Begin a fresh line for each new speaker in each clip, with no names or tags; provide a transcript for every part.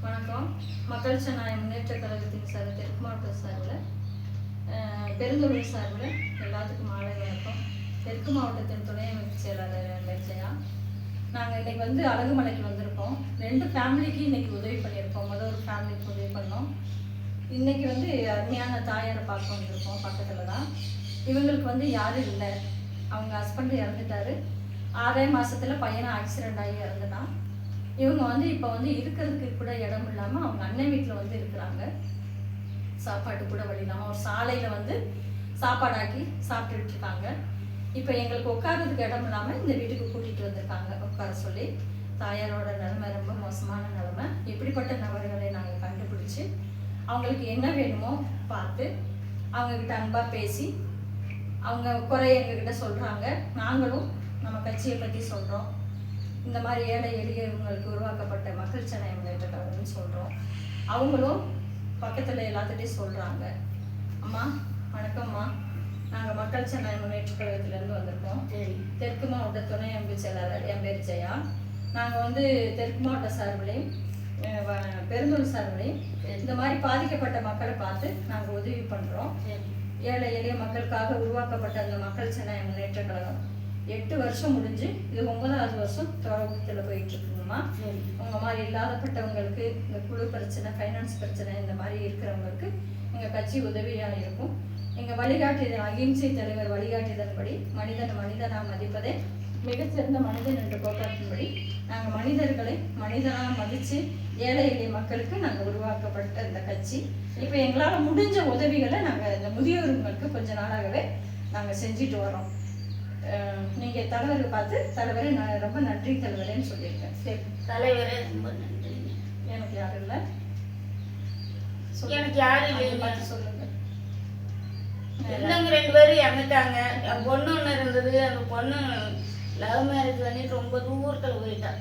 வணக்கம். மக்கள் ஜனநாயக முன்னேற்ற கழகத்தின் தெற்கு மாவட்ட சார்பில் பெருந்தொழில் சார்பில் எல்லாத்துக்கும் மாலை வணக்கம். தெற்கு மாவட்டத்தின் துணை அமைப்பு செயலாளர் வெச்சையா. நாங்கள் இன்றைக்கி அழகுமலைக்கு வந்திருக்கோம். 2 ஃபேமிலிக்கு இன்றைக்கி உதவி பண்ணியிருக்கோம். ஒரு ஃபேமிலிக்கு உதவி பண்ணோம். இன்றைக்கி அருமையான தாயாரை பார்க்க வந்திருக்கோம். பக்கத்தில் தான். இவங்களுக்கு யாரும் இல்லை. அவங்க ஹஸ்பண்ட் இறந்துட்டாரு. 6 மாதத்தில் பையனை ஆக்சிடெண்ட் ஆகி இறந்துட்டான். இவங்க இப்போ இருக்கிறதுக்கு கூட இடம் இல்லாமல் அவங்க அண்ணன் வீட்டில் இருக்கிறாங்க. சாப்பாட்டு கூட வழி இல்லாமல் ஒரு சாலையில் சாப்பாடாக்கி சாப்பிட்டுட்டு இருக்காங்க. இப்போ எங்களுக்கு உட்காரதுக்கு இடம் இல்லாமல் இந்த வீட்டுக்கு கூட்டிகிட்டு வந்திருக்காங்க உட்கார சொல்லி. தாயாரோட நிலைமை ரொம்ப மோசமான நிலைமை. இப்படிப்பட்ட நபர்களை நாங்கள் கண்டுபிடிச்சி அவங்களுக்கு என்ன வேணுமோ பார்த்து அவங்கக்கிட்ட அன்பாக பேசி அவங்க குறை எங்ககிட்ட சொல்கிறாங்க. நாங்களும் நம்ம கட்சியை பற்றி சொல்கிறோம். இந்த மாதிரி ஏழை எளியவங்களுக்கு உருவாக்கப்பட்ட மக்கள் ஜனநாயக முன்னேற்ற கழகம்னு சொல்கிறோம். அவங்களும் பக்கத்தில் எல்லாத்துட்டையும் சொல்கிறாங்க. அம்மா வணக்கம்மா, நாங்கள் மக்கள் ஜனநாயக முன்னேற்ற கழகத்துலேருந்து வந்திருக்கோம். தெற்கு மாவட்ட துணை அமைப்பு செயலாளர் என் பேர் ஜெயா. நாங்கள் தெற்கு மாவட்ட சார்பிலையும் பெருந்தொழில் சார்பிலையும் இந்த மாதிரி பாதிக்கப்பட்ட மக்களை பார்த்து நாங்கள் உதவி பண்ணுறோம். ஏழை எளிய மக்களுக்காக உருவாக்கப்பட்ட அந்த மக்கள் ஜனநாயக முன்னேற்ற கழகம் 8 வருஷம் முடிஞ்சு இது 9வது வருஷம் தொடக்கத்தில் போயிட்டுருக்குங்கம்மா. உங்கள் மாதிரி இல்லாதப்பட்டவங்களுக்கு இந்த குழு பிரச்சனை, ஃபைனான்ஸ் பிரச்சனை இந்த மாதிரி இருக்கிறவங்களுக்கு எங்கள் கட்சி உதவியாக இருக்கும். எங்கள் வழிகாட்டுதல் அகிம்சை தலைவர் வழிகாட்டுதல்படி மனிதனாக மதிப்பதே மிகச்சிறந்த மனிதன் என்ற கோட்பாட்டின்படி நாங்கள் மனிதர்களை மனிதனாக மதித்து ஏழை எளிய மக்களுக்கு நாங்கள் உருவாக்கப்பட்ட இந்த கட்சி. இப்போ எங்களால் முடிஞ்ச உதவிகளை நாங்கள் இந்த முதியோர்களுக்கு கொஞ்ச நாளாகவே நாங்கள் செஞ்சுட்டு வரோம். நீங்கள் தலைவரை பார்த்து தலைவரே நான் ரொம்ப நன்றி தலைவரேன்னு சொல்லியிருக்கேன். சரி
தலைவரே ரொம்ப நன்றி.
எனக்கு யாரும் இல்லை.
எனக்கு யாரும் இல்லை.
பார்த்து சொல்லுங்க.
இல்லைங்க 2 பேரும் இறந்துட்டாங்க. என் பொண்ணு ஒன்று இருந்தது. அந்த பொண்ணு லவ் மேரேஜ் பண்ணிட்டு ரொம்ப தூரத்தில் போயிட்டா.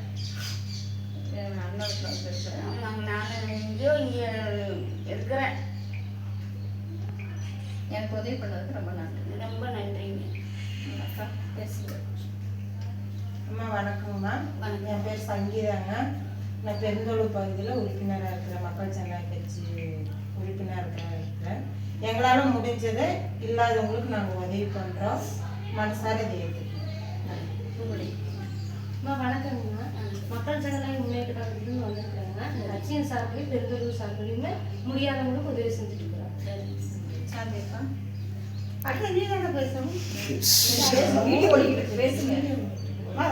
ஆமாங்க, நான் எங்கேயோ இங்கே இருக்கிறேன்.
எனக்கு உதவி பண்ணதுக்கு ரொம்ப நன்றி.
ரொம்ப நன்றிங்க.
அக்கா பேசுங்க.
அம்மா வணக்கம்மா. என் பேர் சங்கீதாங்க. நான் பெருந்தொழில் பகுதியில் உறுப்பினராக இருக்கிறேன். மக்கள் ஜனநாயக கட்சி உறுப்பினராக இருக்கிறேன். எங்களால் முடிஞ்சதை இல்லாதவங்களுக்கு நாங்கள் உதவி பண்ணுறோம். மனசார தேவை.
அம்மா வணக்கங்கம்மா. மக்கள் ஜனநாயக முன்னேற்ற கழகத்துலேருந்து வந்திருக்கிறாங்க. அந்த கட்சியின் சார்பிலையும் பெருந்தொழில் சார்பிலையுமே முடியாதவங்களுக்கு உதவி செஞ்சுட்டு இருக்கிறாங்க.
சாந்திப்பா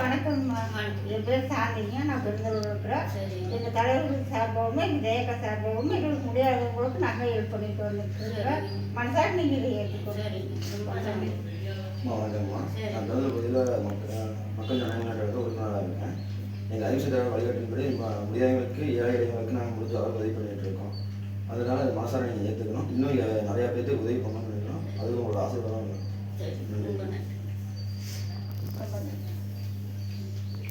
வணக்கம்மா. என் பேர் சாந்திங்க. நான் பெருந்தொழில் இருக்கிறேன். எங்கள் தலைவர்கள் சார்பாகவும் எங்கள் ஜெயக்கா சார்பாகவும் எங்களுக்கு முடியாதவங்களுக்கு நாங்கள் ஹெல்ப் பண்ணிட்டு வந்துருக்கிறோம். மனசார நீங்கள் இதை ஏற்றுக்கோங்க.
வணக்கம்மா. நான் பெருந்தொழில் பகுதியில் மக்கள் ஜனநாயக முன்னேற்ற உறுப்பினராக இருக்கேன். எங்கள் அகிம்சை தலைவர் வழிகாட்டின்படி முடியாதவங்களுக்கு ஏழை எளியவங்களுக்கு நாங்கள் முடிஞ்ச அளவு உதவி பண்ணிகிட்டு இருக்கோம். அதனால மனசார நீங்கள் ஏற்றுக்கணும். இன்னும் நிறையா பேருக்கு உதவி பண்ணணும்னு நினைக்கணும். அது உங்களோட ஆசீர்வாதம்.
ரொம்ப நன்றி.